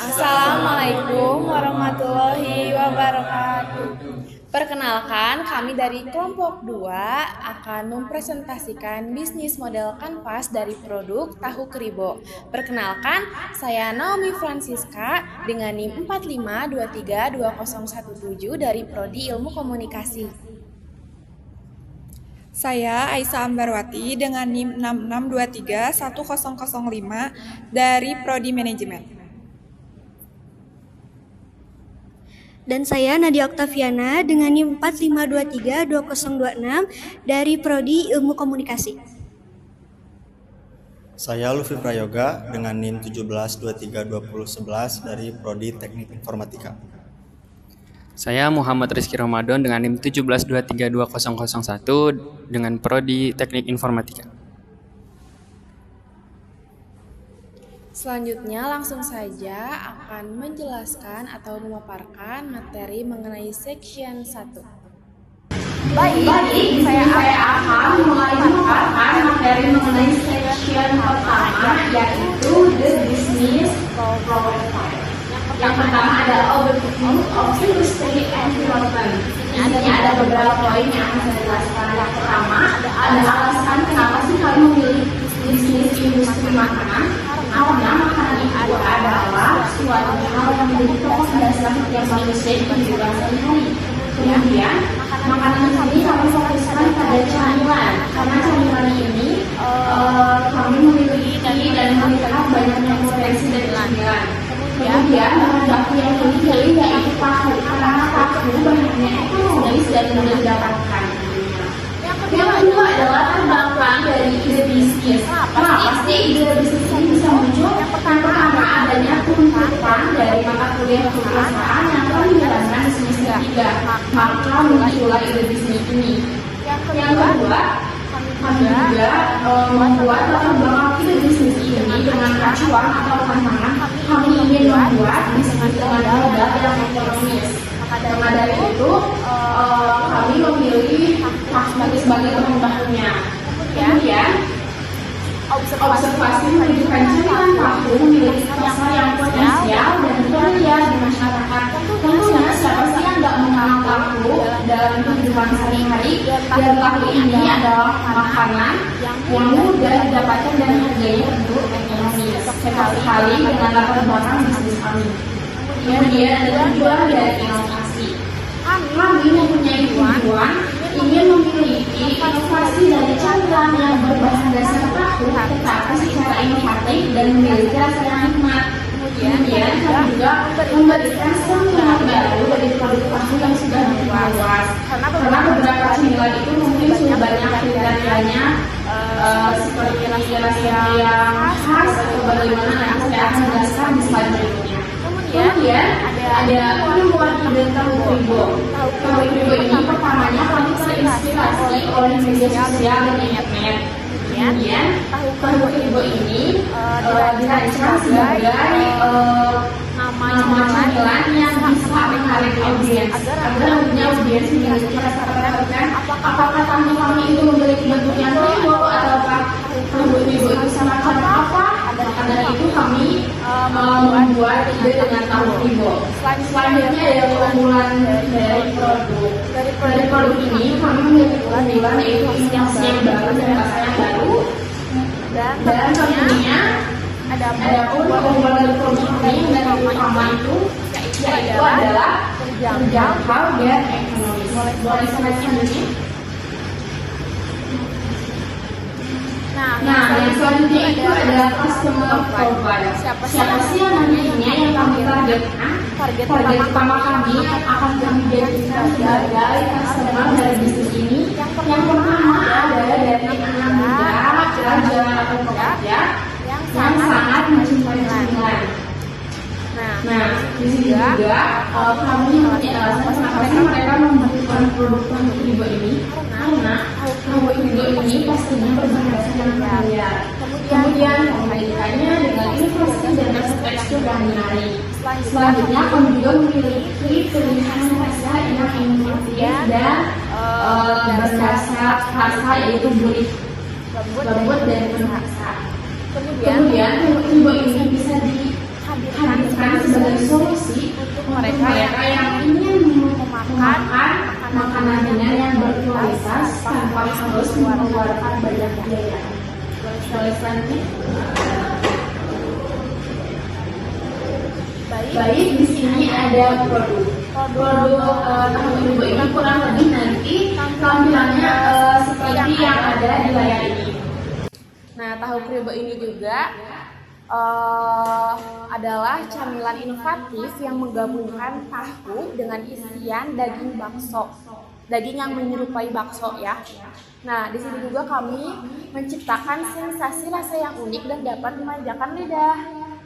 Assalamualaikum warahmatullahi wabarakatuh. Perkenalkan, kami dari kelompok 2 akan mempresentasikan bisnis model kanvas dari produk tahu keribo. Perkenalkan, saya Naomi Francisca dengan NIM 45232017 dari Prodi Ilmu Komunikasi. Saya Aisyah Ambarwati dengan NIM 66231005 dari Prodi Manajemen. Dan saya Nadia Oktaviana dengan NIM 45232026 dari Prodi Ilmu Komunikasi. Saya Lufi Prayoga dengan NIM 17232011 dari Prodi Teknik Informatika. Saya Muhammad Rizky Ramadan dengan NIM 17232001 dengan Prodi Teknik Informatika. Selanjutnya langsung saja akan menjelaskan atau memaparkan materi mengenai section 1. Baik, saya akan mulai memaparkan materi mengenai section pertama, yaitu The Business Profile. Yang pertama adalah Overview of Real Estate Environment. Di sini ada beberapa poin yang akan saya jelaskan. Yang pertama ada alasan kenapa sih kalian memilih bisnis industri makanan. Karena makanan itu adalah suatu hal yang menjadi pokok dasar setiap manusia di kehidupan sehari-hari. Kemudian, makanan ini kami fokuskan pada camilan. Karena camilan ini kami memiliki dan melihat banyaknya potensi dari camilan. Kemudian, bahan baku yang dipilih yaitu tahu. Karena tahu banyaknya itu dan mudah didapatkan. Yang kedua adalah terbang dari ide bisnis. Kenapa sih ide bisnis ini bisa muncul? Karena adanya tuntutan dari mata kuliah perusahaan yang telah dijalankan di semester 3. Maka muncullah ide bisnis ini. Yang kedua, kami juga membuat latar belakang ide bisnis ini dengan acuan atau tantangan. Kami ingin membuat bisnis dengan modal yang ekonomis. Maka dari itu, kami memilih pragmatis sebagai bahan bakunya. Kemudian, observasi menunjukkan camilan tahu memiliki pasar yang potensial dan terlihat di masyarakat. Tentunya siapa sih yang nggak mengenal tahu dalam kehidupan sehari-hari? Dan tahu ini adalah makanan yang mudah didapatkan dan harganya tentu ekonomis. Sekali dengan latar belakang bisnis kami. Kemudian ada tujuan dari inovasi. Kami mempunyai tujuan ingin memiliki inovasi dari camilan yang berbahan dasar tahu tetapi secara inovatif dan memiliki rasa yang nikmat. Kemudian kami juga memberikan semangat baru dari produk tahu yang sudah diluas. Karena beberapa camilan itu mungkin sudah banyak kriterianya seperti rasa yang khas atau bagaimana yang saya akan jelaskan di slide berikutnya. Kemudian ada penemuan ide tahu keribo. Tahu keribo ini pertamanya kami terinspirasi oleh media sosial dan internet. Kemudian tahu keribo ini dirancang sebagai nama camilan yang bisa menarik audiens agar audiens memiliki rasa penasaran apakah tahu kami itu memiliki bentuk yang keribo ataukah tahu keribo itu sama apa. Maka dari itu kami membuat ide dengan tahu keribo. Selanjutnya ada keunggulan dari produk. Dari produk ini kami memiliki keunggulan yaitu inovasi yang baru dan rasa yang baru. Dan tentunya ada keunggulan dari produk ini dan yang utama itu yaitu adalah terjangkau dan ekonomis. Boleh saya selanjutnya? Nah, yang selanjutnya itu adalah customer profile. Siapa sih yang nantinya yang kami targetkan? Target utama kami akan kami jadikan sebagai customer dari bisnis ini. Yang pertama adalah dari anak muda, pelajar atau pekerja yang sangat mencintai camilan. Nah, di sini juga kami mempunyai alasan kenapa sih mereka membutuhkan produk keribo ini. Karena tahu keribo ini pastinya berbahan dasar yang familiar. Kemudian memberikannya dengan inovasi dan tekstur yang menarik. Selanjutnya kami juga memiliki pilihan rasa yang inovatif dan berdasar rasa yaitu gurih, lembut dan penuh rasa. Kemudian keribo ini bisa di hadirkan sebagai solusi untuk mereka yang ingin memakan makanan ringan yang berkualitas tanpa harus mengeluarkan banyak biaya. Selanjutnya, baik di sini ada produk tahu kribo ini kurang lebih nanti tampilannya seperti yang ada di layar ini. Nah, tahu kribo ini juga adalah camilan inovatif yang menggabungkan tahu dengan isian daging bakso, daging yang menyerupai bakso ya. Nah, di sini juga kami menciptakan sensasi rasa yang unik dan dapat memanjakan lidah.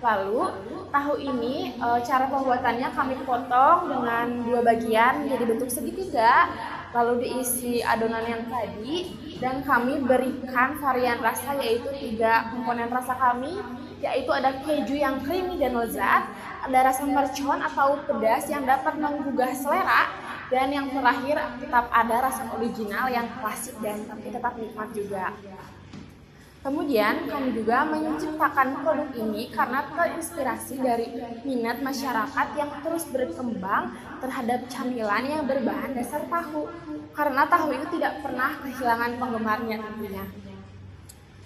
Lalu, tahu ini cara pembuatannya kami potong dengan 2 bagian jadi bentuk segitiga, lalu diisi adonan yang tadi, dan kami berikan varian rasa yaitu 3 komponen rasa kami, yaitu ada keju yang creamy dan lezat, ada rasa mercon atau pedas yang dapat menggugah selera, dan yang terakhir tetap ada rasa original yang klasik dan tapi tetap nikmat juga. Kemudian kami juga menciptakan produk ini karena terinspirasi dari minat masyarakat yang terus berkembang terhadap camilan yang berbahan dasar tahu. Karena tahu itu tidak pernah kehilangan penggemarnya tentunya.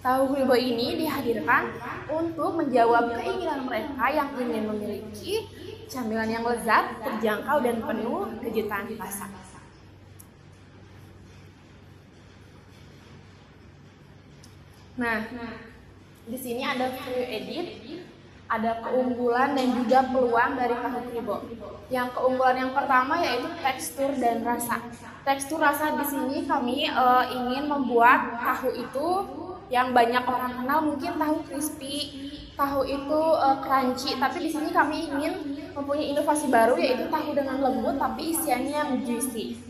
Tahu kribo ini dihadirkan untuk menjawab keinginan mereka yang ingin memiliki camilan yang lezat, terjangkau, dan penuh kejutan rasa. Nah, di sini ada value edit, ada keunggulan dan juga peluang dari tahu kribo. Yang keunggulan yang pertama yaitu tekstur dan rasa. Tekstur rasa di sini kami ingin membuat tahu itu yang banyak orang kenal, mungkin tahu crispy, tahu itu crunchy, tapi di sini kami ingin mempunyai inovasi baru yaitu tahu dengan lembut tapi isiannya yang juicy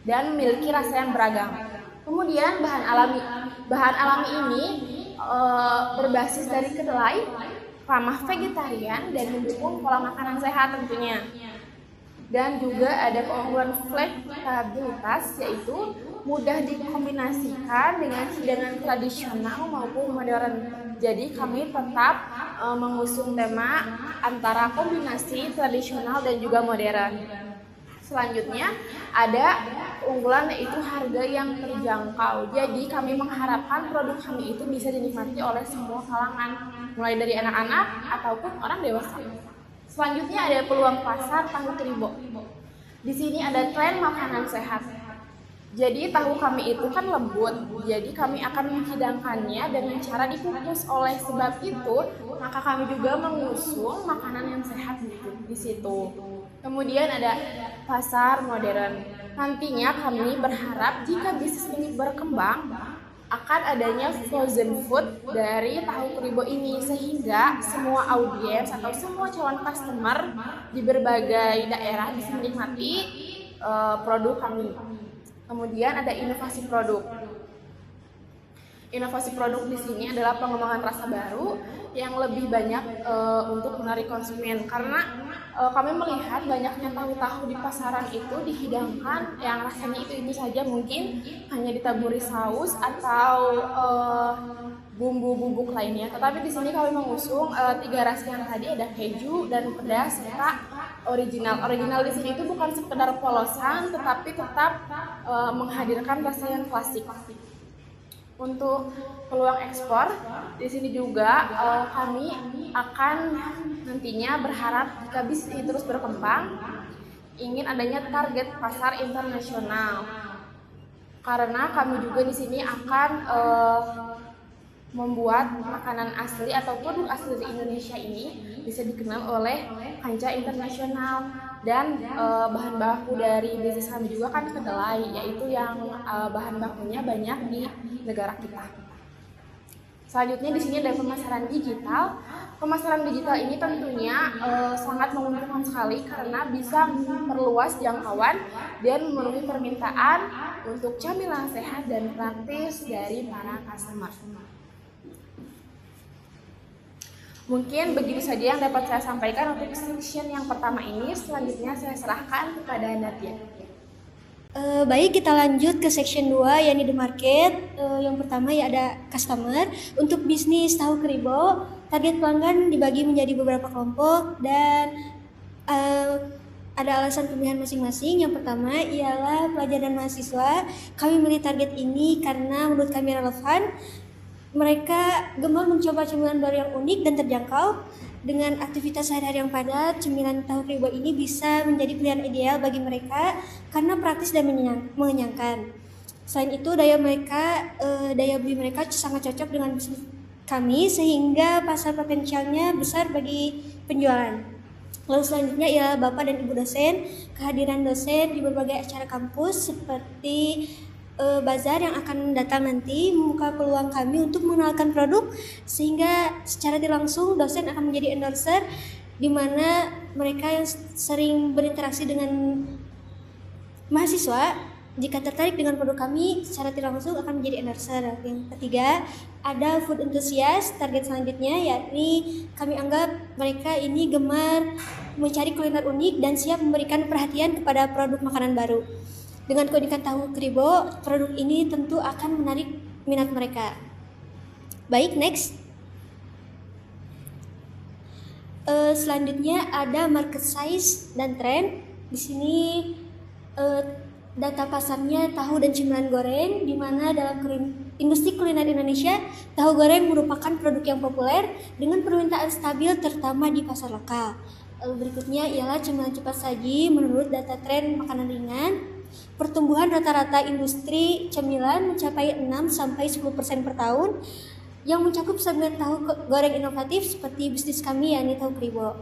dan memiliki rasa yang beragam. Kemudian bahan alami ini berbasis dari kedelai, ramah vegetarian, dan mendukung pola makanan sehat tentunya. Dan juga ada keunggulan fleksibilitas, yaitu mudah dikombinasikan dengan hidangan tradisional maupun modern. Jadi kami tetap mengusung tema antara kombinasi tradisional dan juga modern. Selanjutnya ada keunggulan yaitu harga yang terjangkau. Jadi kami mengharapkan produk kami itu bisa dinikmati oleh semua kalangan, mulai dari anak-anak ataupun orang dewasa. Selanjutnya ada peluang pasar tahu kribo. Di sini ada tren makanan sehat. Jadi tahu kami itu kan lembut, jadi kami akan menghidangkannya dengan cara dikukus. Oleh sebab itu, maka kami juga mengusung makanan yang sehat di situ. Kemudian ada pasar modern. Nantinya kami berharap jika bisnis ini berkembang, akan adanya frozen food dari tahu kribo ini, sehingga semua audiens atau semua calon customer di berbagai daerah bisa menikmati produk kami. Kemudian ada inovasi produk. Inovasi produk di sini adalah pengembangan rasa baru yang lebih banyak untuk menarik konsumen, karena kami melihat banyaknya tahu-tahu di pasaran itu dihidangkan yang rasanya itu saja, mungkin hanya ditaburi saus atau bumbu-bumbu lainnya. Tetapi di sini kami mengusung 3 rasa yang tadi, ada keju dan pedas serta original. Original di sini itu bukan sekedar polosan, tetapi tetap menghadirkan rasa yang klasik. Untuk peluang ekspor, di sini juga kami akan nantinya berharap jika bisnis ini terus berkembang, ingin adanya target pasar internasional. Karena kami juga di sini akan membuat makanan asli atau produk asli dari Indonesia ini bisa dikenal oleh kancah internasional. Dan bahan baku dari bisnis kami juga kan kedelai, yaitu yang bahan bakunya banyak di negara kita. Selanjutnya di sini ada pemasaran digital. Pemasaran digital ini tentunya sangat menguntungkan sekali karena bisa memperluas jangkauan dan memenuhi permintaan untuk camilan sehat dan praktis dari para customer. Mungkin begitu saja yang dapat saya sampaikan untuk section yang pertama ini. Selanjutnya saya serahkan kepada Nadia. Baik, kita lanjut ke section 2 yakni the market. Yang pertama ya ada customer. Untuk bisnis tahu kribo, Target pelanggan dibagi menjadi beberapa kelompok dan ada alasan pemilihan masing-masing. Yang pertama ialah pelajar dan mahasiswa. Kami memilih target ini karena menurut kami relevan. Mereka gemar mencoba cemilan baru yang unik dan terjangkau. Dengan aktivitas sehari-hari yang padat, cemilan tahu kribo ini bisa menjadi pilihan ideal bagi mereka karena praktis dan mengenyangkan. Selain itu, daya beli mereka sangat cocok dengan bisnis kami sehingga pasar potensialnya besar bagi penjualan. Lalu selanjutnya ialah Bapak dan Ibu dosen. Kehadiran dosen di berbagai acara kampus seperti bazar yang akan datang nanti membuka peluang kami untuk mengenalkan produk, sehingga secara tidak langsung dosen akan menjadi endorser, di mana mereka yang sering berinteraksi dengan mahasiswa jika tertarik dengan produk kami secara tidak langsung akan menjadi endorser. Yang ketiga ada food enthusiast. Target selanjutnya yakni kami anggap mereka ini gemar mencari kuliner unik dan siap memberikan perhatian kepada produk makanan baru. Dengan keunikan tahu kribo, produk ini tentu akan menarik minat mereka. Baik, next. Selanjutnya ada market size dan trend. Di sini data pasarnya tahu dan cemilan goreng, di mana dalam industri kuliner Indonesia, tahu goreng merupakan produk yang populer dengan permintaan stabil terutama di pasar lokal. Lalu berikutnya ialah cemilan cepat saji. Menurut data tren makanan ringan, pertumbuhan rata-rata industri cemilan mencapai 6-10% per tahun, yang mencakup segmen tahu goreng inovatif seperti bisnis kami yakni tahu kribo.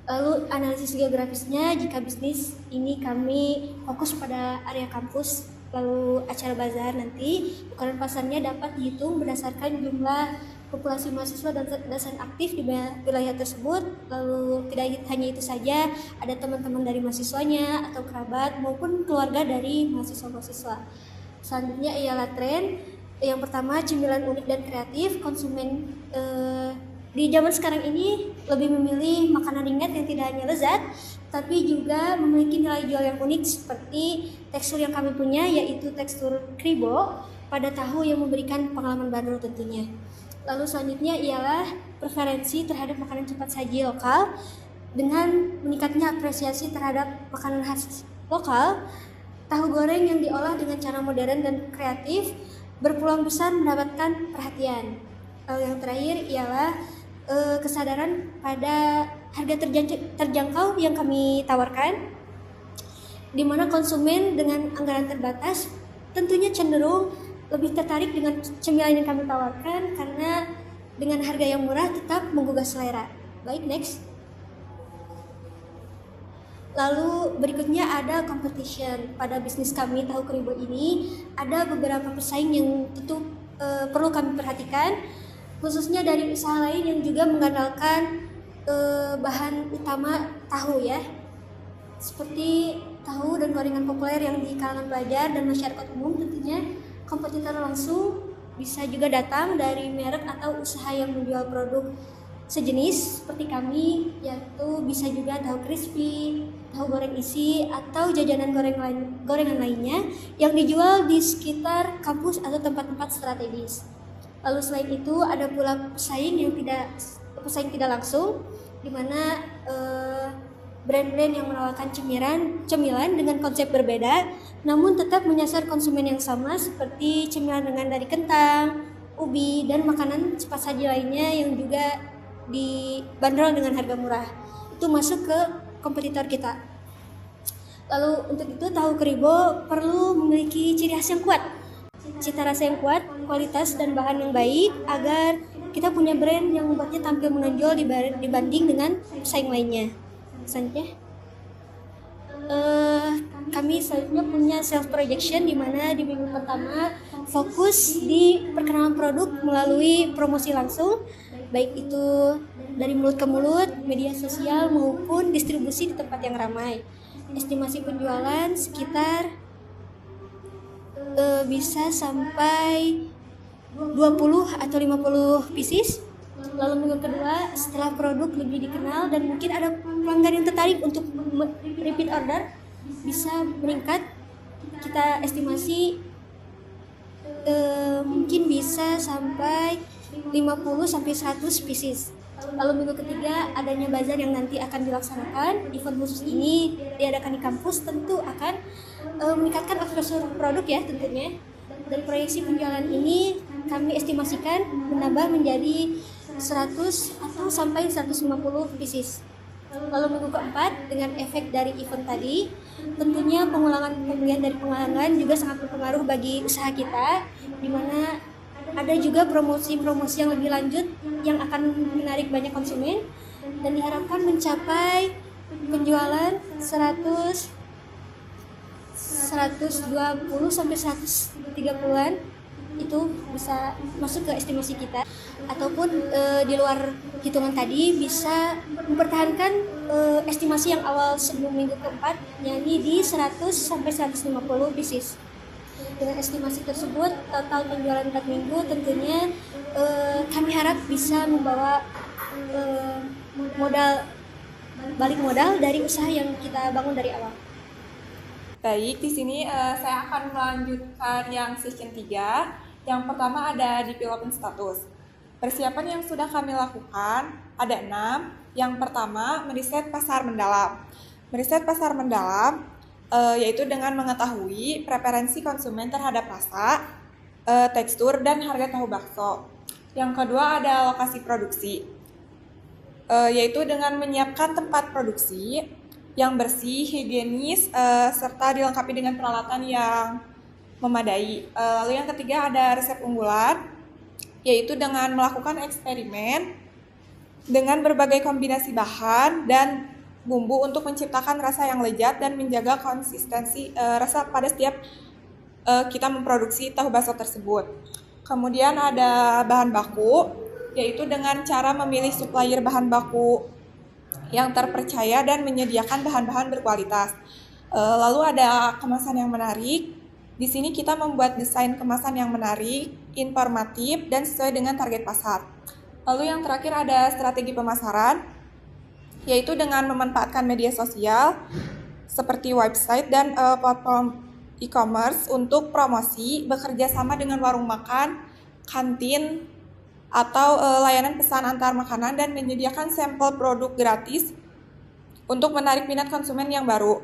Lalu analisis geografisnya, jika bisnis ini kami fokus pada area kampus, lalu acara bazar nanti ukuran pasarnya dapat dihitung berdasarkan jumlah populasi mahasiswa dan dosen aktif di wilayah tersebut. Lalu tidak hanya itu saja, ada teman-teman dari mahasiswanya atau kerabat maupun keluarga dari mahasiswa-mahasiswa. Selanjutnya ialah tren. Yang pertama, cemilan unik dan kreatif. Konsumen di zaman sekarang ini lebih memilih makanan ringan yang tidak hanya lezat, tapi juga memiliki nilai jual yang unik seperti tekstur yang kami punya, yaitu tekstur kribo pada tahu yang memberikan pengalaman baru tentunya. Lalu selanjutnya ialah preferensi terhadap makanan cepat saji lokal. Dengan meningkatnya apresiasi terhadap makanan khas lokal, tahu goreng yang diolah dengan cara modern dan kreatif berpeluang besar mendapatkan perhatian. Lalu yang terakhir ialah kesadaran pada harga terjangkau yang kami tawarkan, di mana konsumen dengan anggaran terbatas tentunya cenderung lebih tertarik dengan cemilan yang kami tawarkan karena dengan harga yang murah tetap menggugah selera. Baik, next. Lalu berikutnya ada competition. Pada bisnis kami tahu kribo ini ada beberapa pesaing yang tentu perlu kami perhatikan, khususnya dari usaha lain yang juga mengandalkan bahan utama tahu ya, seperti tahu dan gorengan populer yang di kalangan pelajar dan masyarakat umum. Tentunya kompetitor langsung bisa juga datang dari merek atau usaha yang menjual produk sejenis seperti kami, yaitu bisa juga tahu crispy, tahu goreng isi, atau jajanan gorengan lainnya yang dijual di sekitar kampus atau tempat-tempat strategis. Lalu selain itu ada pula pesaing tidak langsung, di mana brand-brand yang menawarkan cemilan dengan konsep berbeda, namun tetap menyasar konsumen yang sama, seperti cemilan dari kentang, ubi, dan makanan cepat saji lainnya yang juga dibanderol dengan harga murah. Itu masuk ke kompetitor kita. Lalu untuk itu tahu kribo perlu memiliki ciri khas yang kuat, cita rasa yang kuat, kualitas dan bahan yang baik, agar kita punya brand yang membuatnya tampil menonjol dibanding dengan pesaing lainnya. Selanjutnya kami selanjutnya punya self projection, di mana di minggu pertama fokus di perkenalan produk melalui promosi langsung, baik itu dari mulut ke mulut, media sosial maupun distribusi di tempat yang ramai. Estimasi penjualan sekitar bisa sampai 20 atau 50 pieces. Lalu minggu kedua, setelah produk lebih dikenal dan mungkin ada pelanggan yang tertarik untuk repeat order, bisa meningkat. Kita estimasi mungkin bisa sampai 50-100 pieces. Lalu minggu ketiga adanya bazar yang nanti akan dilaksanakan. Event khusus ini diadakan di kampus tentu akan meningkatkan eksposur produk ya tentunya. Dari proyeksi penjualan ini kami estimasikan menambah menjadi 100 atau sampai 150 pieces. Lalu minggu keempat dengan efek dari event tadi, tentunya pengulangan pembelian dari pelanggan juga sangat berpengaruh bagi usaha kita, di mana ada juga promosi-promosi yang lebih lanjut yang akan menarik banyak konsumen dan diharapkan mencapai penjualan 120 sampai 130-an itu bisa masuk ke estimasi kita, ataupun di luar hitungan tadi bisa mempertahankan estimasi yang awal sebelum minggu keempat, yakni di 100 sampai 150 pieces. Dengan estimasi tersebut, total penjualan 4 minggu tentunya kami harap bisa membawa balik modal dari usaha yang kita bangun dari awal. Baik, di sini saya akan melanjutkan yang session 3. Yang pertama ada development status. Persiapan yang sudah kami lakukan ada 6. Yang pertama, meriset pasar mendalam. Meriset pasar mendalam yaitu dengan mengetahui preferensi konsumen terhadap rasa, tekstur, dan harga tahu bakso. Yang kedua ada lokasi produksi, yaitu dengan menyiapkan tempat produksi yang bersih, higienis, serta dilengkapi dengan peralatan yang memadai. Lalu yang ketiga ada resep unggulan, yaitu dengan melakukan eksperimen dengan berbagai kombinasi bahan dan bumbu untuk menciptakan rasa yang lezat dan menjaga konsistensi rasa pada setiap kita memproduksi tahu bakso tersebut. Kemudian ada bahan baku, yaitu dengan cara memilih supplier bahan baku yang terpercaya dan menyediakan bahan-bahan berkualitas. Lalu ada kemasan yang menarik. Di sini kita membuat desain kemasan yang menarik, informatif, dan sesuai dengan target pasar. Lalu yang terakhir ada strategi pemasaran, yaitu dengan memanfaatkan media sosial seperti website dan platform e-commerce untuk promosi, bekerja sama dengan warung makan, kantin, atau layanan pesan antar makanan dan menyediakan sampel produk gratis untuk menarik minat konsumen yang baru.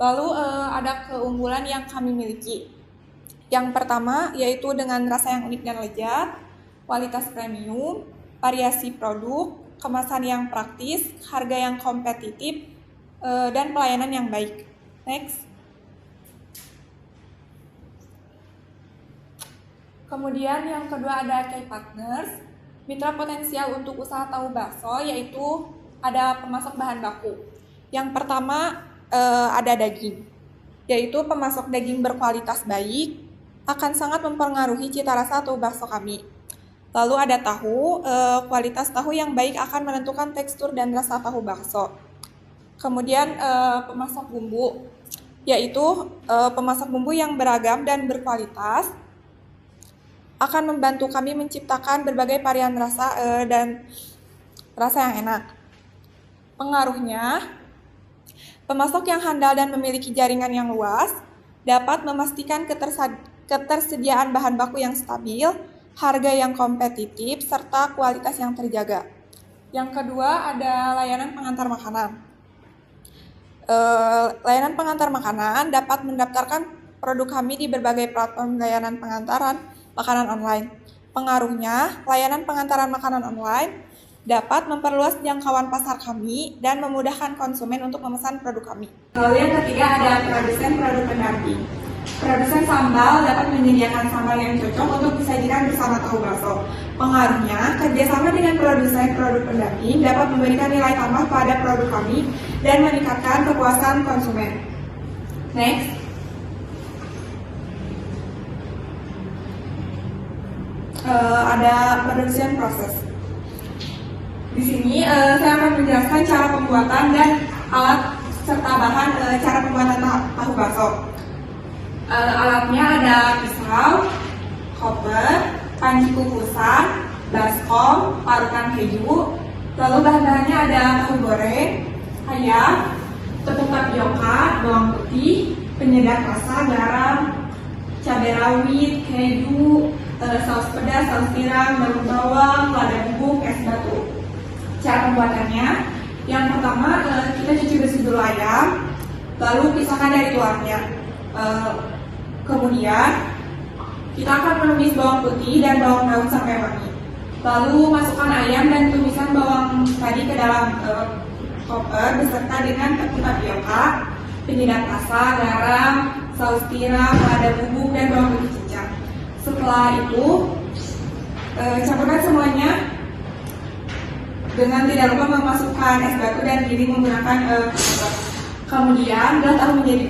Lalu ada keunggulan yang kami miliki. Yang pertama yaitu dengan rasa yang unik dan lezat, kualitas premium, variasi produk, kemasan yang praktis, harga yang kompetitif, dan pelayanan yang baik. Next. Kemudian yang kedua ada key partners, mitra potensial untuk usaha tahu bakso, yaitu ada pemasok bahan baku. Yang pertama ada daging, yaitu pemasok daging berkualitas baik akan sangat mempengaruhi cita rasa tahu bakso kami. Lalu ada tahu, kualitas tahu yang baik akan menentukan tekstur dan rasa tahu bakso. Kemudian pemasok bumbu, yaitu pemasok bumbu yang beragam dan berkualitas akan membantu kami menciptakan berbagai varian rasa dan rasa yang enak. Pengaruhnya, pemasok yang handal dan memiliki jaringan yang luas dapat memastikan ketersediaan bahan baku yang stabil, harga yang kompetitif, serta kualitas yang terjaga. Yang kedua ada layanan pengantar makanan. Layanan pengantar makanan dapat mendaftarkan produk kami di berbagai platform layanan pengantaran makanan online. Pengaruhnya, layanan pengantaran makanan online dapat memperluas jangkauan pasar kami dan memudahkan konsumen untuk memesan produk kami. Lalu yang ketiga ada produsen produk pendamping. Produsen sambal dapat menyediakan sambal yang cocok untuk disajikan bersama tahu bakso. Pengaruhnya, kerjasama dengan produsen produk pendamping dapat memberikan nilai tambah pada produk kami dan meningkatkan kepuasan konsumen. Next. Ada production process. Di sini saya akan menjelaskan cara pembuatan dan alat serta bahan cara pembuatan tahu bakso. Alatnya ada pisau, koper, panci kukusan, baskom, parutan keju. Lalu bahan-bahannya ada tahu goreng, ayam, tepung tapioka, bawang putih, penyedap rasa, garam, cabai rawit, keju, saus pedas, saus tiram, daun bawang, lada bubuk, es batu. Cara pembuatannya, yang pertama kita cuci bersih dulu ayam, lalu pisahkan dari tuangnya. Kemudian kita akan menumis bawang putih dan bawang daun sampai wangi. Lalu masukkan ayam dan tumisan bawang tadi ke dalam koper beserta dengan tepung tapioka, penyedap rasa, garam, saus tiram, lada bubuk, dan bawang putih cincang. Setelah itu campurkan semuanya dengan tidak lupa memasukkan es batu dan giling menggunakan koper. Kemudian belah tahu menjadi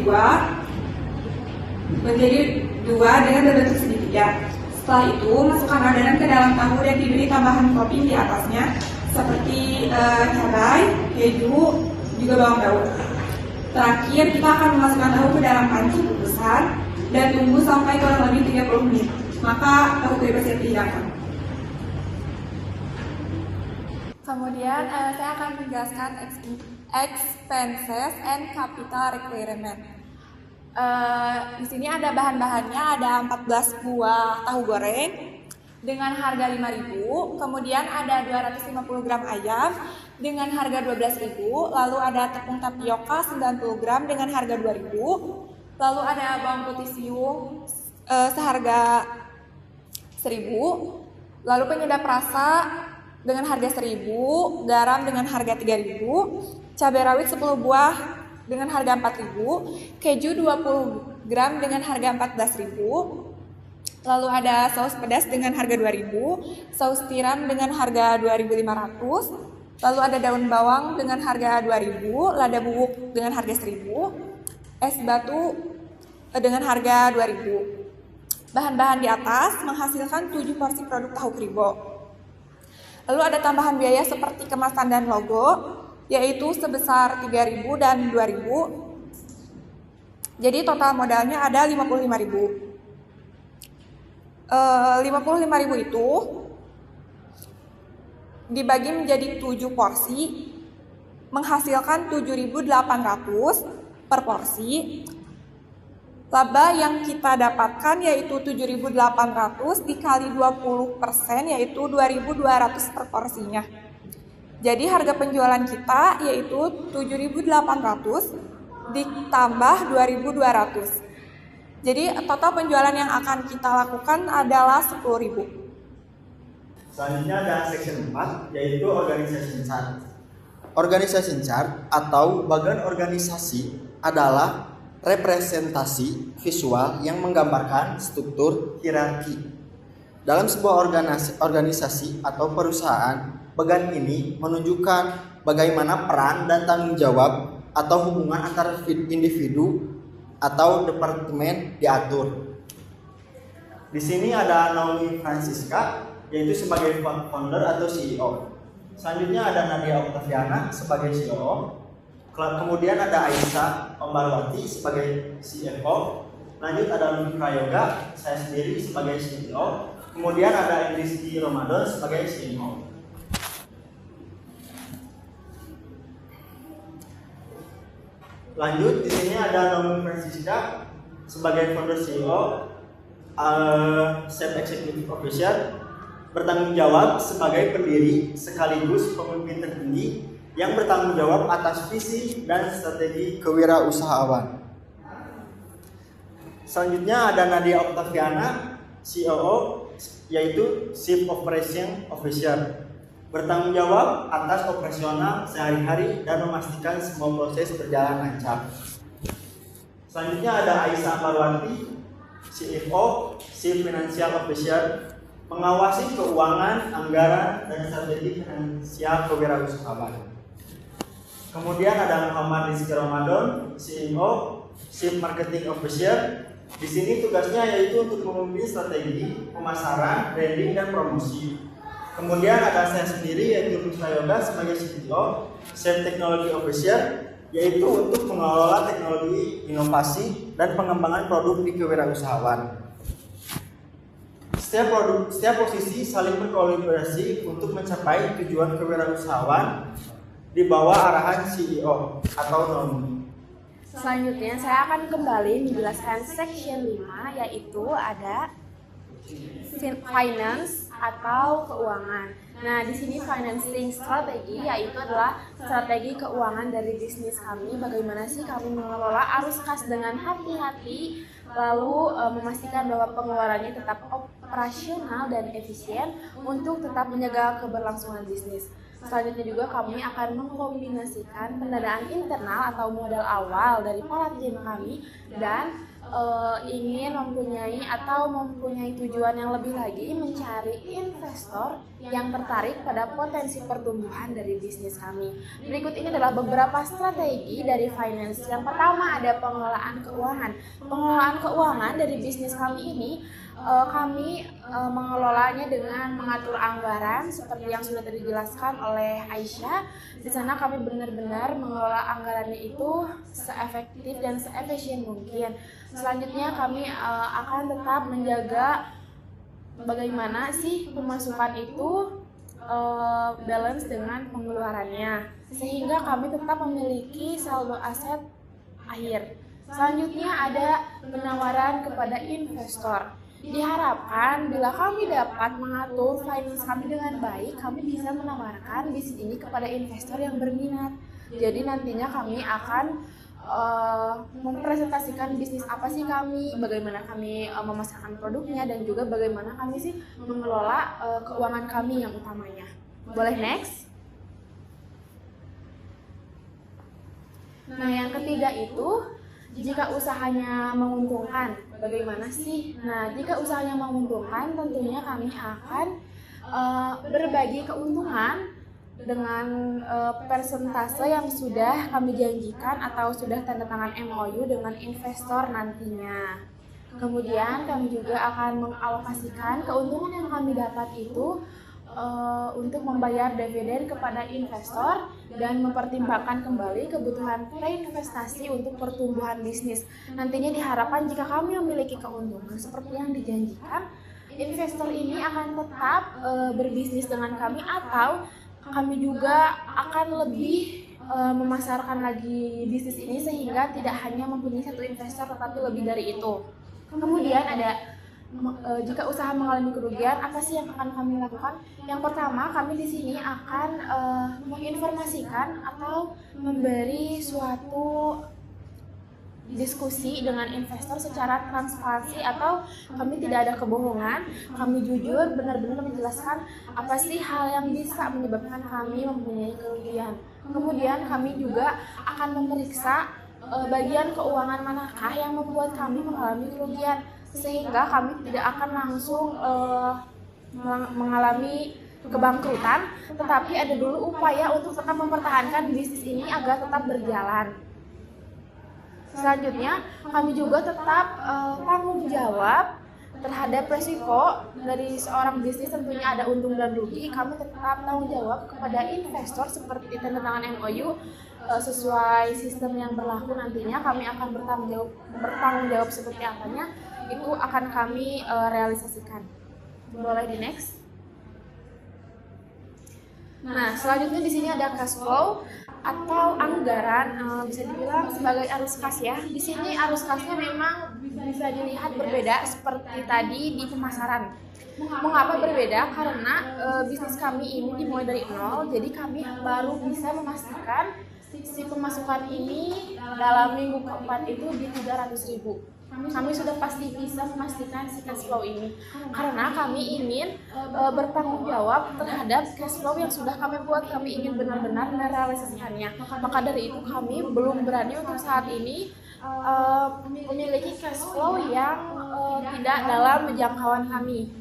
dua dengan berbentuk segitiga. Setelah itu masukkan adonan ke dalam tahu dan diberi tambahan topping di atasnya seperti cabai, keju, juga bawang daun. Terakhir kita akan memasukkan tahu ke dalam panci kukusan dan tunggu sampai kurang lebih 30 menit. Maka tahu kribo siap dihidangkan. Kemudian saya akan menjelaskan expenses and capital requirement. Di sini ada bahan-bahannya, ada 14 buah tahu goreng dengan harga 5.000, kemudian ada 250 gram ayam dengan harga 12.000, lalu ada tepung tapioka 90 gram dengan harga 2.000, lalu ada bawang putih siung seharga 1.000, lalu penyedap rasa dengan harga 1.000, garam dengan harga 3.000, cabai rawit 10 buah dengan harga 4.000, keju 20 gram dengan harga 14.000, lalu ada saus pedas dengan harga 2.000, saus tiram dengan harga 2.500, lalu ada daun bawang dengan harga 2.000, lada bubuk dengan harga 1.000, es batu dengan harga 2.000. Bahan-bahan di atas menghasilkan 7 porsi produk tahu kribo. Lalu ada tambahan biaya seperti kemasan dan logo, yaitu sebesar 3.000 dan 2.000. Jadi total modalnya ada 55.000. 55.000 itu dibagi menjadi 7 porsi, menghasilkan 7.800 per porsi. Laba yang kita dapatkan yaitu 7.800 dikali 20%, yaitu 2.200 per porsinya. Jadi harga penjualan kita yaitu 7.800 ditambah 2.200. Jadi total penjualan yang akan kita lakukan adalah 10.000. Selanjutnya ada section 4, yaitu organization chart. Organization chart atau bagan organisasi adalah representasi visual yang menggambarkan struktur hierarki. Dalam sebuah organisasi atau perusahaan, bagan ini menunjukkan bagaimana peran dan tanggung jawab atau hubungan antara individu atau departemen diatur. Di sini ada Naomi Francisca, yaitu sebagai founder atau CEO. Selanjutnya ada Nadia Octaviana sebagai CEO. Kemudian ada Aisyah Ombarwati sebagai CFO. Lanjut ada Lumi Prayoga, saya sendiri sebagai CEO. Kemudian ada Rizky Ramadan sebagai CEO. Lanjut, di sini ada Naomi Francisca sebagai founder CEO, Chief Executive Officer, bertanggung jawab sebagai pendiri sekaligus pemimpin tertinggi yang bertanggung jawab atas visi dan strategi kewirausahaan. Selanjutnya ada Nadia Octaviana, COO, yaitu Chief Operation Officer, bertanggung jawab atas operasional sehari-hari dan memastikan semua proses berjalan lancar. Selanjutnya ada Aisyah Marwanti, CFO, Chief Financial Officer, mengawasi keuangan, anggaran, dan strategi finansial kewirausahaan. Kemudian ada Muhammad Rizky Ramadan, CEO, Chief Marketing Officer. Di sini tugasnya yaitu untuk memimpin strategi, pemasaran, branding, dan promosi. Kemudian ada saya sendiri yaitu Lumi Prayoga sebagai CEO, Chief Technology Officer, yaitu untuk mengelola teknologi, inovasi, dan pengembangan produk di kewirausahaan. Setiap posisi saling berkolaborasi untuk mencapai tujuan kewirausahaan di bawah arahan CEO atau Naomi. Selanjutnya saya akan kembali menjelaskan section 5, yaitu ada finance atau keuangan. Nah, di sini financing strategi yaitu adalah strategi keuangan dari bisnis kami. Bagaimana sih kami mengelola arus kas dengan hati-hati, lalu memastikan bahwa pengeluarannya tetap operasional dan efisien untuk tetap menjaga keberlangsungan bisnis. Selanjutnya juga kami akan mengkombinasikan pendanaan internal atau modal awal dari para tim kami dan ingin mempunyai tujuan yang lebih lagi, mencari investor yang tertarik pada potensi pertumbuhan dari bisnis kami. Berikut ini adalah beberapa strategi dari finance. Yang pertama ada pengelolaan keuangan. Pengelolaan keuangan dari bisnis kami ini kami mengelolanya dengan mengatur anggaran seperti yang sudah tadi dijelaskan oleh Aisyah. Di sana kami benar-benar mengelola anggarannya itu seefektif dan seefisien mungkin. Selanjutnya kami akan tetap menjaga bagaimana sih pemasukan itu balance dengan pengeluarannya, sehingga kami tetap memiliki saldo aset akhir. Selanjutnya ada penawaran kepada investor. Diharapkan bila kami dapat mengatur finance kami dengan baik, kami bisa menawarkan bisnis ini kepada investor yang berminat. Jadi nantinya kami akan mempresentasikan bisnis apa sih kami, bagaimana kami memasarkan produknya, dan juga bagaimana kami sih mengelola keuangan kami yang utamanya. Boleh next? Nah, yang ketiga itu jika usahanya menguntungkan, bagaimana sih? Nah, jika usahanya menguntungkan, tentunya kami akan berbagi keuntungan dengan persentase yang sudah kami janjikan atau sudah tanda tangan MOU dengan investor nantinya. Kemudian kami juga akan mengalokasikan keuntungan yang kami dapat itu untuk membayar dividen kepada investor dan mempertimbangkan kembali kebutuhan reinvestasi untuk pertumbuhan bisnis. Nantinya diharapkan jika kami memiliki keuntungan seperti yang dijanjikan, investor ini akan tetap berbisnis dengan kami, atau kami juga akan lebih memasarkan lagi bisnis ini sehingga tidak hanya mempunyai satu investor tetapi lebih dari itu. Kemudian ada jika usaha mengalami kerugian, apa sih yang akan kami lakukan? Yang pertama, kami di sini akan menginformasikan atau memberi suatu diskusi dengan investor secara transparansi, atau kami tidak ada kebohongan, kami jujur benar-benar menjelaskan apa sih hal yang bisa menyebabkan kami mempunyai kerugian. Kemudian kami juga akan memeriksa bagian keuangan manakah yang membuat kami mengalami kerugian, sehingga kami tidak akan langsung mengalami kebangkrutan, tetapi ada dulu upaya untuk tetap mempertahankan bisnis ini agar tetap berjalan. Selanjutnya, kami juga tetap tanggung jawab terhadap resiko dari seorang bisnis. Tentunya ada untung dan rugi, kami tetap tanggung jawab kepada investor seperti tanda tangan MOU sesuai sistem yang berlaku. Nantinya kami akan bertanggung jawab seperti apanya, itu akan kami realisasikan. Boleh di next. Nah, selanjutnya di sini ada cash flow atau anggaran, bisa dibilang sebagai arus kas ya. Di sini arus kasnya memang bisa dilihat berbeda seperti tadi di pemasaran. Mengapa berbeda? Karena bisnis kami ini dimulai dari nol, jadi kami baru bisa memastikan si pemasukan ini dalam minggu keempat itu di 300.000. Kami sudah pasti bisa memastikan si cash flow ini karena kami ingin bertanggung jawab terhadap cash flow yang sudah kami buat. Kami ingin benar-benar merealisasikannya. Maka dari itu kami belum berani untuk saat ini memiliki cash flow yang tidak dalam jangkauan kami.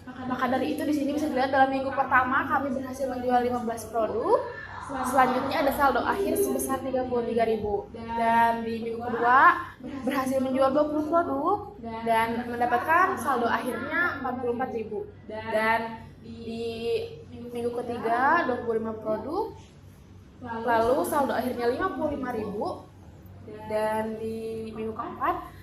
Maka dari itu di sini bisa dilihat dalam minggu pertama kami berhasil menjual 15 produk. Selanjutnya ada saldo akhir sebesar 33.000, dan di minggu kedua berhasil menjual 20 produk dan mendapatkan saldo akhirnya 44.000, dan di minggu ketiga 25 produk lalu saldo akhirnya 55.000, dan di minggu keempat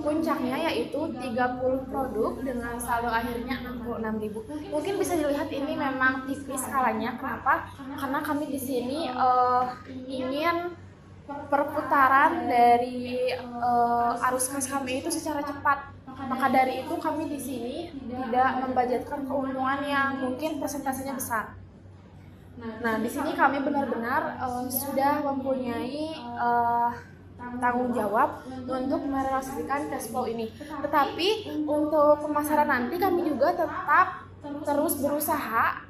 puncaknya yaitu 30 produk dengan saldo akhirnya 66.000. Mungkin bisa dilihat ini memang tipis skalanya. Kenapa? Karena kami di sini ingin perputaran dari arus kas kami itu secara cepat. Maka dari itu kami di sini tidak membudgetkan keuntungan yang mungkin persentasenya besar. Nah, di sini kami benar-benar sudah mempunyai tanggung jawab untuk merealisasikan cash flow ini. Tetapi untuk pemasaran nanti kami juga tetap terus berusaha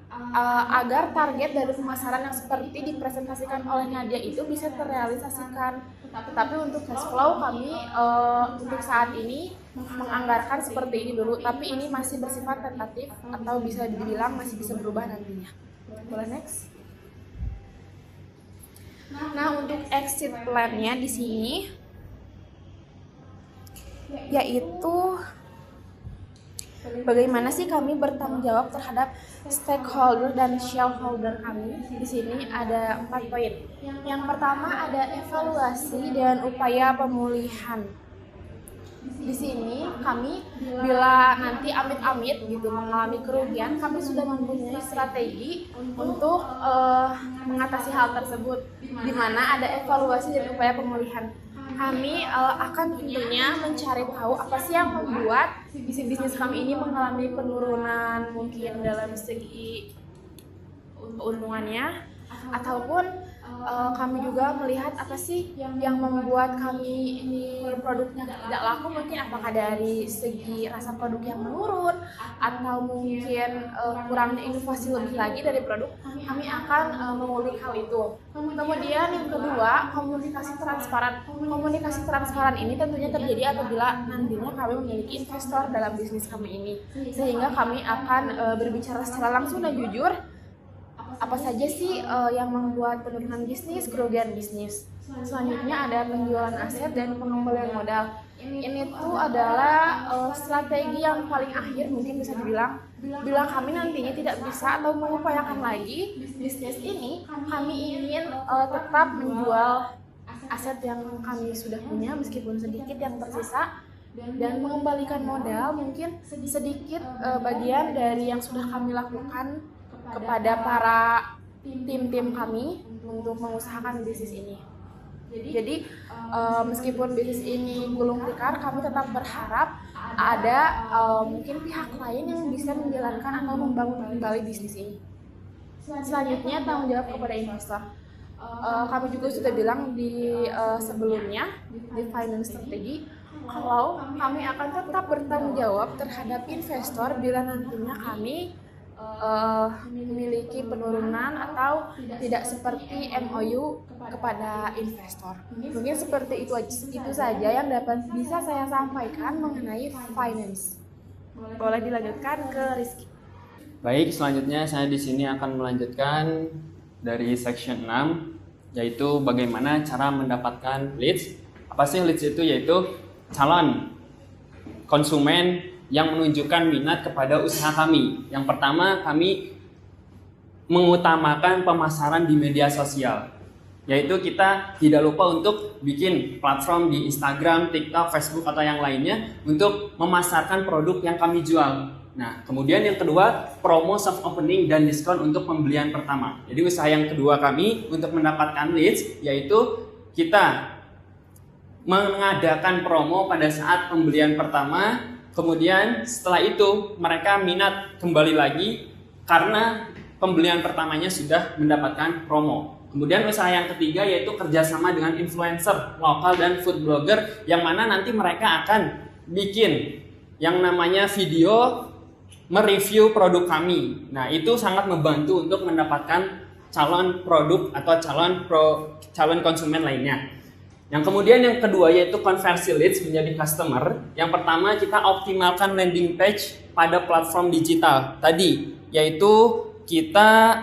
agar target dari pemasaran yang seperti dipresentasikan oleh Nadia itu bisa terrealisasikan. Tetapi untuk cash flow kami untuk saat ini menganggarkan seperti ini dulu. Tapi ini masih bersifat tentatif atau bisa dibilang masih bisa berubah nantinya. Boleh next? Nah, untuk exit plan-nya di sini yaitu bagaimana sih kami bertanggung jawab terhadap stakeholder dan shareholder kami. Di sini ada 4 poin. Yang pertama ada evaluasi dan upaya pemulihan. Di sini kami bila nanti amit-amit gitu mengalami kerugian, kami sudah mempunyai strategi untuk mengatasi hal tersebut, di mana ada evaluasi dan upaya pemulihan. Kami akan tentunya mencari tahu apa sih yang membuat bisnis kami ini mengalami penurunan mungkin dalam segi keuntungannya, ataupun kami juga melihat apa sih yang membuat kami ini produknya tidak laku, mungkin apakah dari segi rasa produk yang menurun atau mungkin kurang inovasi lebih lagi dari produk. Kami akan mengulik hal itu. Kemudian yang kedua, komunikasi transparan. Komunikasi transparan ini tentunya terjadi apabila nantinya kami memiliki investor dalam bisnis kami ini, sehingga kami akan berbicara secara langsung dan jujur apa saja sih yang membuat penurunan bisnis, kerugian bisnis. Selanjutnya ada penjualan aset dan pengembalian modal. Ini tuh adalah strategi yang paling akhir mungkin bisa dibilang. Bila kami nantinya tidak bisa atau mengupayakan lagi bisnis ini, kami ingin tetap menjual aset yang kami sudah punya meskipun sedikit yang tersisa, dan mengembalikan modal mungkin sedikit bagian dari yang sudah kami lakukan kepada para tim-tim kami untuk mengusahakan bisnis ini. Jadi meskipun bisnis ini gulung tikar, kami tetap berharap ada mungkin pihak lain yang bisa menjalankan atau membangun kembali bisnis ini. Selanjutnya tanggung jawab kepada investor. Kami juga sudah bilang di sebelumnya di finance strategi kalau kami akan tetap bertanggung jawab terhadap investor bila nantinya kami memiliki penurunan atau tidak seperti MOU kepada investor. Mungkin seperti itu saja yang bisa saya sampaikan mengenai finance. Boleh dilanjutkan ke Rizky. Baik, selanjutnya saya di sini akan melanjutkan dari section 6, yaitu bagaimana cara mendapatkan leads. Apa sih leads itu? Yaitu calon konsumen yang menunjukkan minat kepada usaha kami. Yang pertama, kami mengutamakan pemasaran di media sosial, yaitu kita tidak lupa untuk bikin platform di Instagram, TikTok, Facebook, atau yang lainnya untuk memasarkan produk yang kami jual. Nah, kemudian yang kedua, promo soft opening dan diskon untuk pembelian pertama. Jadi usaha yang kedua kami untuk mendapatkan leads, yaitu kita mengadakan promo pada saat pembelian pertama. Kemudian setelah itu mereka minat kembali lagi karena pembelian pertamanya sudah mendapatkan promo. Kemudian usaha yang ketiga yaitu kerjasama dengan influencer lokal dan food blogger, yang mana nanti mereka akan bikin yang namanya video mereview produk kami. Nah, itu sangat membantu untuk mendapatkan calon produk atau calon konsumen lainnya. Yang kemudian yang kedua yaitu konversi leads menjadi customer. Yang pertama, kita optimalkan landing page pada platform digital tadi, yaitu kita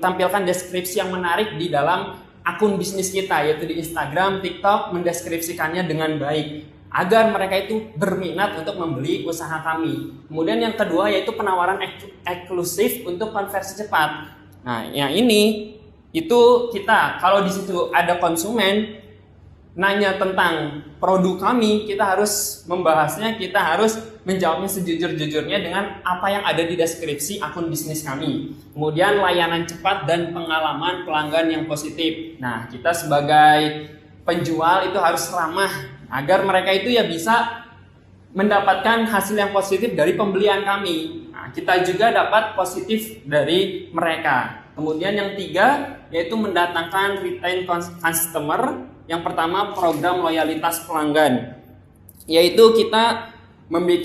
tampilkan deskripsi yang menarik di dalam akun bisnis kita, yaitu di Instagram, TikTok, mendeskripsikannya dengan baik agar mereka itu berminat untuk membeli usaha kami. Kemudian yang kedua yaitu penawaran eksklusif untuk konversi cepat. Nah, yang ini itu kita kalau di situ ada konsumen nanya tentang produk kami, kita harus membahasnya, kita harus menjawabnya sejujur-jujurnya dengan apa yang ada di deskripsi akun bisnis kami. Kemudian layanan cepat dan pengalaman pelanggan yang positif. Nah, kita sebagai penjual itu harus ramah agar mereka itu ya bisa mendapatkan hasil yang positif dari pembelian kami. Nah, kita juga dapat positif dari mereka. Kemudian yang tiga yaitu mendatangkan retain customer. Yang pertama program loyalitas pelanggan, yaitu kita membuat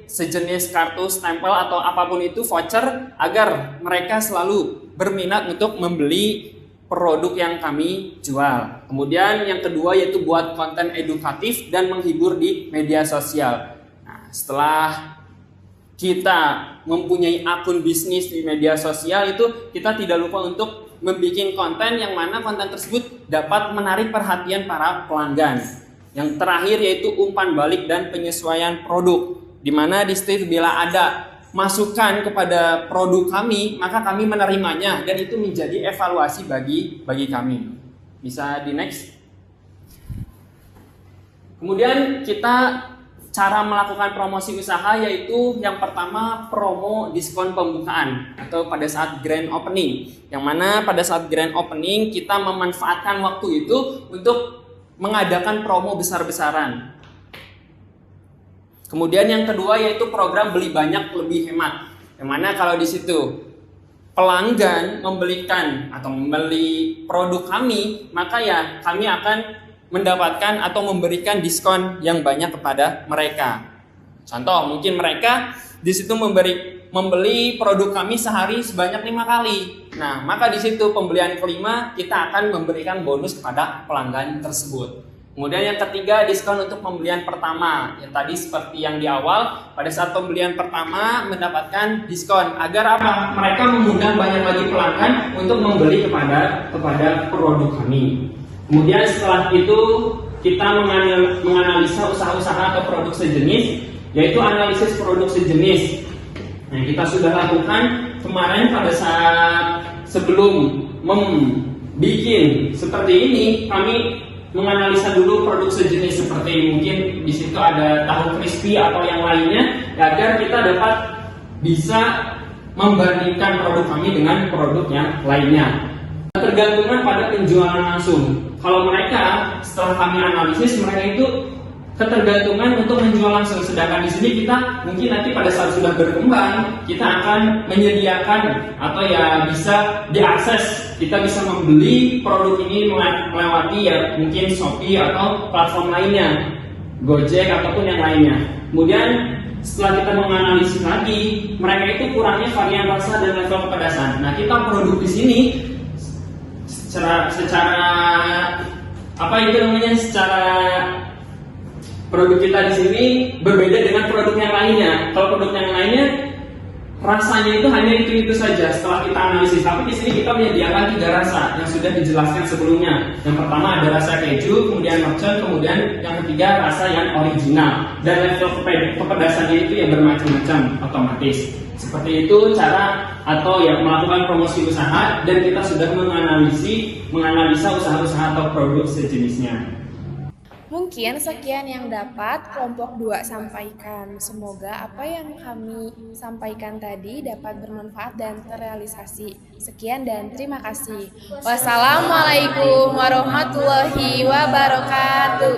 sejenis kartu stempel atau apapun itu voucher agar mereka selalu berminat untuk membeli produk yang kami jual. Kemudian yang kedua yaitu buat konten edukatif dan menghibur di media sosial. Nah, setelah kita mempunyai akun bisnis di media sosial itu kita tidak lupa untuk membuat konten yang mana konten tersebut dapat menarik perhatian para pelanggan. Yang terakhir yaitu umpan balik dan penyesuaian produk, di mana di situ bila ada masukan kepada produk kami, maka kami menerimanya dan itu menjadi evaluasi bagi kami. Bisa di next. Kemudian kita cara melakukan promosi usaha yaitu yang pertama promo diskon pembukaan atau pada saat grand opening. Yang mana pada saat grand opening kita memanfaatkan waktu itu untuk mengadakan promo besar-besaran. Kemudian yang kedua yaitu program beli banyak lebih hemat. Yang mana kalau di situ pelanggan membeli produk kami, maka ya kami akan mendapatkan atau memberikan diskon yang banyak kepada mereka. Contoh, mungkin mereka di situ membeli produk kami sehari sebanyak 5 kali. Nah, maka di situ pembelian kelima kita akan memberikan bonus kepada pelanggan tersebut. Kemudian yang ketiga, diskon untuk pembelian pertama. Yang tadi seperti yang di awal, pada saat pembelian pertama mendapatkan diskon agar apa? Mereka mengundang banyak lagi pelanggan untuk membeli kepada produk kami. Kemudian setelah itu kita menganalisa usaha-usaha atau produk sejenis, yaitu analisis produk sejenis. Nah, kita sudah lakukan kemarin pada saat sebelum membuat seperti ini, kami menganalisa dulu produk sejenis seperti mungkin di situ ada tahu crispy atau yang lainnya agar kita dapat bisa membandingkan produk kami dengan produk yang lainnya. Tergantungan pada penjualan langsung. Kalau mereka setelah kami analisis mereka itu ketergantungan untuk menjual langsung, sedangkan di sini kita mungkin nanti pada saat sudah berkembang kita akan menyediakan atau ya bisa diakses, kita bisa membeli produk ini melewati ya mungkin Shopee atau platform lainnya, Gojek ataupun yang lainnya. Kemudian setelah kita menganalisis lagi mereka itu kurangnya varian rasa dan level kepedasan. Nah, kita produk di sini secara produk kita di sini berbeda dengan produk yang lainnya. Kalau produk yang lainnya rasanya itu hanya itu saja setelah kita analisis. Tapi di sini kita menyediakan 3 rasa yang sudah dijelaskan sebelumnya. Yang pertama ada rasa keju, kemudian mercon, kemudian yang ketiga rasa yang original. Dan level kepedasannya itu yang bermacam-macam otomatis. Seperti itu cara atau ya melakukan promosi usaha dan kita sudah menganalisa usaha-usaha atau produk sejenisnya. Mungkin sekian yang dapat kelompok 2 sampaikan. Semoga apa yang kami sampaikan tadi dapat bermanfaat dan terrealisasi. Sekian dan terima kasih. Wassalamualaikum warahmatullahi wabarakatuh.